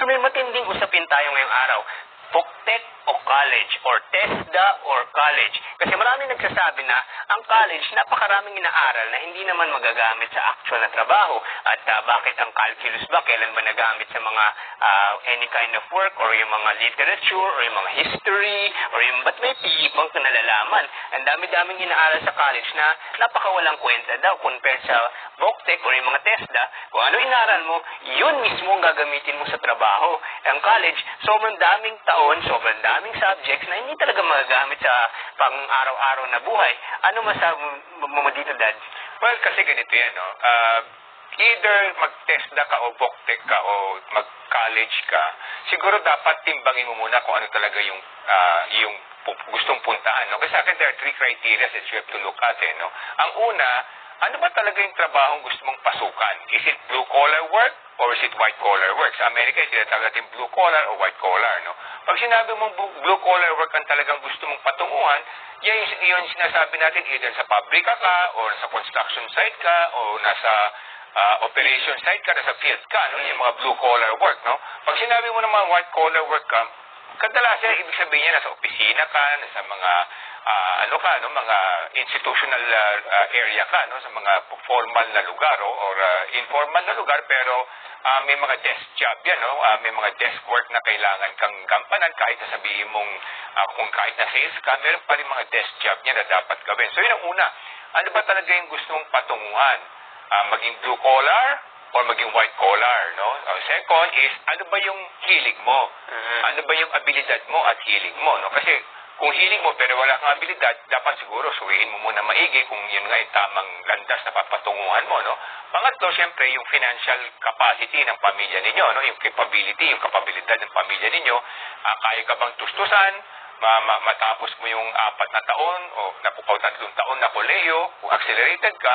may matinding usapin tayo ngayong araw. Poktek o college, or TESDA or college. Kasi maraming nagsasabi na ang college napakaraming inaaral na hindi naman magagamit sa actual na trabaho. At bakit ang calculus ba kailan ba nagamit sa mga any kind of work, or yung mga literature, or yung mga history, or yung ba't may PE bang nalalaman. Ang dami-daming inaaral sa college na napakawalang kwenta daw compared sa Poktek or yung mga TESDA. Kung ano inaaral mo, yun mismo ang gagamitin mo sa trabaho. Ang college, sobrang daming taon, sobrang daming subjects na hindi talaga magagamit sa pang-araw-araw na buhay. Ano masabi mo dito, Dad? Well, kasi ganito yan, no? Either mag-TESDA ka o Poktek ka o mag-college ka, siguro dapat timbangin mo muna kung ano talaga yung gustong puntaan, no? Kasi sa akin, there are 3 criteria that you have to look at, no? Ang una, ano ba talaga yung trabahong gusto mong pasukan? Is it blue-collar work or is it white-collar work? Sa Amerika, tinatawag natin blue-collar o white-collar, no? Pag sinabi mong blue-collar work ang talagang gusto mong patunguhan, yun sinasabi natin either sa pabrika ka or sa construction site ka o nasa operation site ka, nasa field ka, no? Yung mga blue-collar work, no? Pag sinabi mo ng mga white-collar work ka, kadalasan ibig sabihin niya nasa opisina ka, nasa mga mga institutional area ka, no, sa mga formal na lugar or informal na lugar, pero may mga desk job yan, no? May mga desk work na kailangan kang gampanan kahit sabihin mong kung kahit na sales ka, meron pa rin mga desk job niya na dapat gawin. So yun ang una. Ano ba talaga yung gusto mong patunguhan? Maging blue collar or maging white collar, no? Second is, ano ba yung hilig mo? Ano ba yung abilidad mo at hilig mo, no? Kasi kung hiling mo pero wala kang abilidad, dapat siguro suriin mo muna maigi kung yun nga yung tamang landas na papatunguhan mo, no? Pangatlo, syempre, yung financial capacity ng pamilya ninyo, no? Yung capability, yung kapabilidad ng pamilya ninyo. Kaya ka bang tustusan? Matapos mo yung 4 na taon o 3 taon na kolehiyo, kung accelerated ka,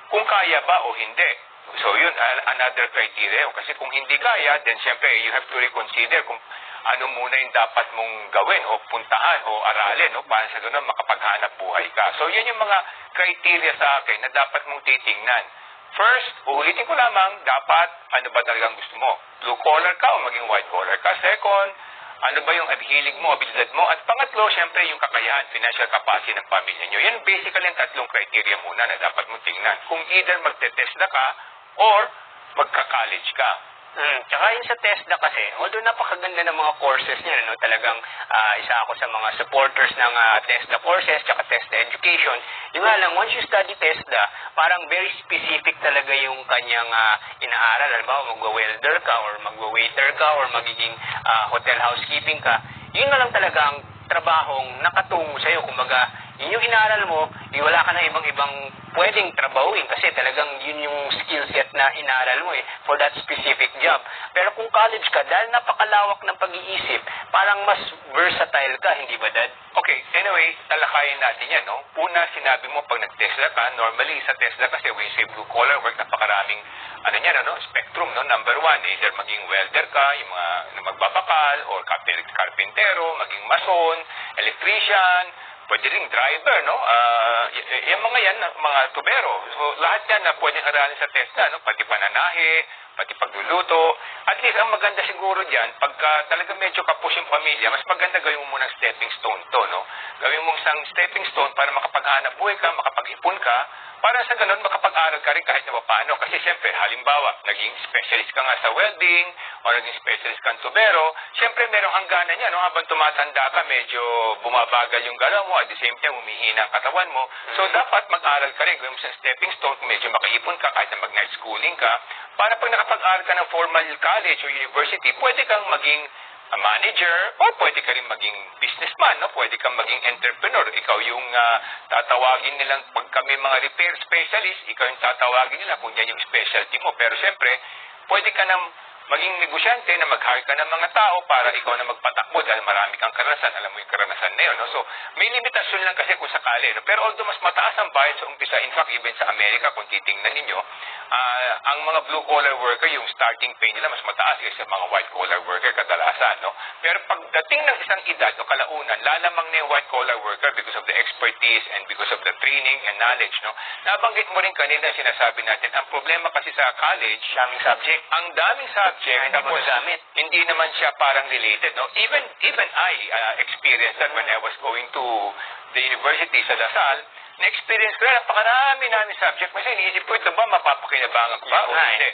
kung kaya ba o hindi. So yun, another criteria. Kasi kung hindi kaya, then syempre, you have to reconsider kung ano muna yung dapat mong gawin o puntahan o aralin, no? Para sa gano'n makapaghanap buhay ka. So yan yung mga criteria sa akin na dapat mong titingnan. First, uulitin ko lamang, dapat ano ba talagang gusto mo? Blue collar ka o maging white collar ka? Second, ano ba yung hilig mo, abilidad mo? At pangatlo, syempre, yung kakayahan, financial capacity ng pamilya nyo. Yan basically yung 3 criteria muna na dapat mong tingnan. Kung either magte-TESDA ka or magka-college ka. Tsaka yung sa TESDA kasi, although napakaganda ng mga courses niya, no? Talagang isa ako sa mga supporters ng TESDA courses tsaka TESDA education. Yung nga lang, once you study TESDA, parang very specific talaga yung kanyang inaaral. Halimbawa, magwa-welder ka or magwa-waiter ka or magiging hotel housekeeping ka. Yun na lang talaga ang trabahong nakatungo sa'yo. Kumbaga, yun yung inaaral mo, wala ka na ibang pwedeng trabahuin kasi talagang yun yung skill set na inaaral mo for that specific job. Pero kung college ka, dahil napakalawak ng pag-iisip, parang mas versatile ka, hindi ba, Dad? Okay, anyway, talakayin natin yan, no? Una, sinabi mo pag nag-TESDA ka, normally sa TESDA kasi when you say blue collar work, napakaraming spectrum, no? Number 1, either maging welder ka, yung mga magbabakal, or carpentero, maging mason, electrician, pwede rin driver, no? Yung mga yan, mga tubero. So, lahat yan na pwedeng aralin sa TESDA, no? Pati pananahe, pati pagluluto. At least, ang maganda siguro dyan, pagka talaga medyo kapos yung pamilya, mas maganda gawin mo muna stepping stone to, no? Gawin mo isang stepping stone para makapaghanap buhay ka, makapag-ipon ka, para sa ganun, makapag-aral ka rin kahit na paano. Kasi siyempre, halimbawa, naging specialist ka nga sa welding, o naging specialist kang tubero, siyempre, merong hangganan niya, no? Habang tumatanda ka, medyo bumabagal yung galaw mo, at the same time, humihina ang katawan mo. So, dapat mag-aral ka rin, gawin mo sa stepping stone, kung medyo makaipon ka, kahit na mag-night schooling ka, para pag nakapag-aral ka ng formal college o university, pwede kang maging manager o pwede ka rin maging businessman, no? Pwede kang maging entrepreneur. Ikaw yung tatawagin nilang, pag kami mga repair specialist, ikaw yung tatawagin nila kung yan yung specialty mo. Pero siyempre, pwede ka na maging negosyante na mag-hire ka ng mga tao para ikaw na magpatakbo dahil marami kang karanasan. Alam mo yung karanasan na yun, no? So, may limitasyon lang kasi kung sakali, no? Pero although mas mataas ang bayad sa umpisa, in fact, even sa Amerika, kung titingnan ninyo, ang mga blue-collar worker, yung starting pay nila mas mataas kaysa mga white-collar worker kadalasan, no? Pero pagdating ng isang edad o kalaunan, lalamang na yung white-collar worker because of the expertise and because of the training and knowledge, no? Nabanggit mo rin kanina, sinasabi natin, ang problema kasi sa college, Daming subject. ang daming subject, subject, Hindi mo gagamit. hindi naman siya parang related, no? Even I experienced that when I was going to the university sa Lasal. Na-experience ko na napakarami namin subject. Kasi iniisip ko, ito ba mapapakinabangan ko ba o hindi?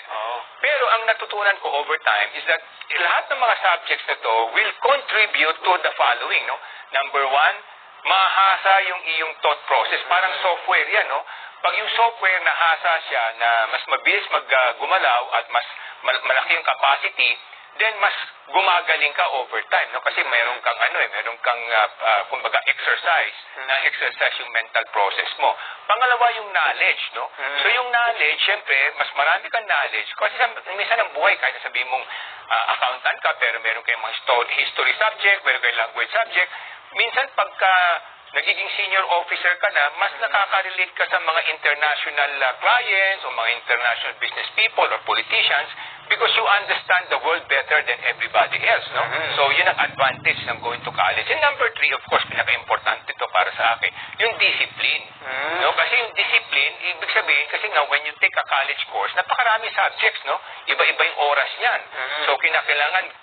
Pero ang natutunan ko over time is that lahat ng mga subjects na to will contribute to the following, no? Number one, mahasa yung iyong thought process. Parang software yan, no? Pag yung software nahasa siya na mas mabilis gumalaw at mas malaki yung capacity, then mas gumagaling ka over time, no? Kasi meron kang kumbaga exercise yung mental process mo. Pangalawa yung knowledge, no? So yung knowledge, syempre, mas marami kang knowledge. Kasi minsan ang buhay, kahit sabihin mong accountant ka, pero meron kayong mga history subject, meron kayong language subject, minsan pagka nagiging senior officer ka na, mas nakaka-relate ka sa mga international clients o mga international business people or politicians because you understand the world better than everybody else, no? So, yun ang advantage ng going to college. And number three, of course, pinaka-importante ito para sa akin, yung discipline. No? Kasi yung discipline, ibig sabihin, kasi nga, when you take a college course, napakarami subjects, no? Iba-iba yung oras niyan. So, kinakailangan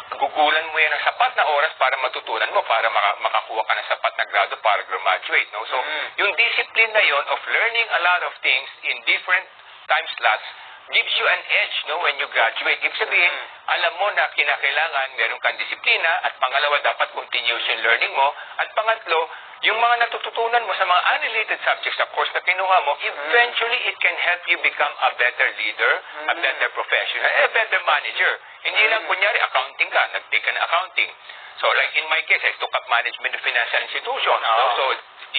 gugulan mo yan ng sapat na oras para matutunan mo, para makakuha ka ng sapat na grado para graduate, no? So, yung discipline na yon of learning a lot of things in different time slots gives you an edge, no, when you graduate. Ibig sabihin, alam mo na kinakailangan meron kang disiplina, at pangalawa, dapat continuous yung learning mo, at pangatlo, yung mga natututunan mo sa mga unrelated subjects, of course, na kinuha mo, eventually it can help you become a better leader, a better professional, a better manager. Hindi lang kunyari accounting ka, nag-take ka ng accounting. So like in my case, I took up management of financial institution. So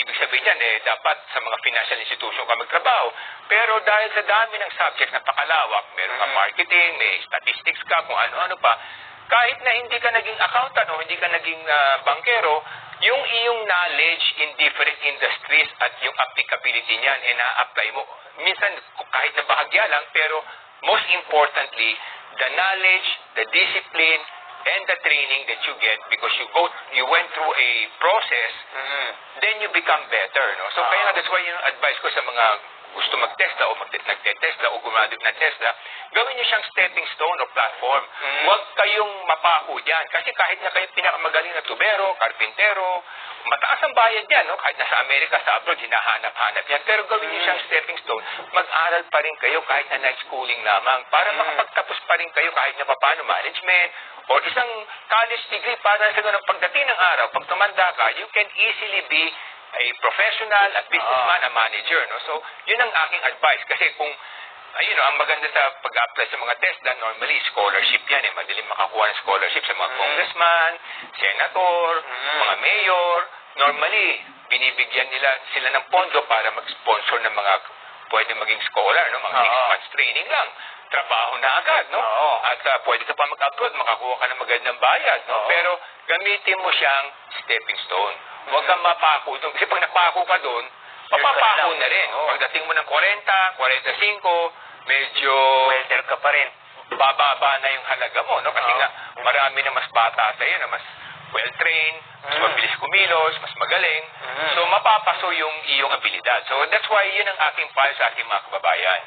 ibig sabihin yan, dapat sa mga financial institution ka magtrabaho. Pero dahil sa dami ng subjects na pakalawak, meron ka marketing, may statistics ka, kung ano-ano pa, kahit na hindi ka naging accountant o hindi ka naging bankero, yung iyong knowledge in different industries at yung applicability niyan, na-apply mo. Minsan, kahit na bahagya lang, pero most importantly, the knowledge, the discipline, and the training that you get because you went through a process, then you become better, no? So, kaya that's why yung advice ko sa mga gusto mag-TESDA o nagte-TESDA o gumadup ng TESDA, gawin niyo siyang stepping stone o platform. Huwag kayong mapako dyan. Kasi kahit na kayo pinakamagaling na tubero, karpintero, mataas ang bayad yan, no? Kahit nasa Amerika, sa abroad, hinahanap-hanap yan. Pero gawin niyo siyang stepping stone. Mag-aral pa rin kayo kahit na night schooling lamang para makapagtapos pa rin kayo kahit na paano management or isang college degree para sa ganun pagdating ng araw, pag tumanda ka, you can easily be a professional, a businessman, a manager, no? So, yun ang aking advice. Kasi kung, ang maganda sa pag-apply sa mga TESDA, normally, scholarship yan, madaling makakuha ng scholarship sa mga congressman, senator, mga mayor. Normally, binibigyan sila ng pondo para mag-sponsor ng mga pwede maging scholar, no? Mga 6 months training lang. Trabaho na agad, no? At pwede ka pa mag-upload, makakuha ka ng magandang bayad, no? Pero gamitin mo siyang stepping stone. Huwag kang mapako doon. Kasi pag napako ka doon, papapako na rin. Pagdating mo ng 40, 45, medyo Welder ka pa rin. bababa na yung halaga mo, no? Kasi nga, marami na mas bata sa'yo na mas well-trained, mas mabilis kumilos, mas magaling. So, mapapaso yung iyong abilidad. So, that's why yun ang aking payo sa ating mga kababayan.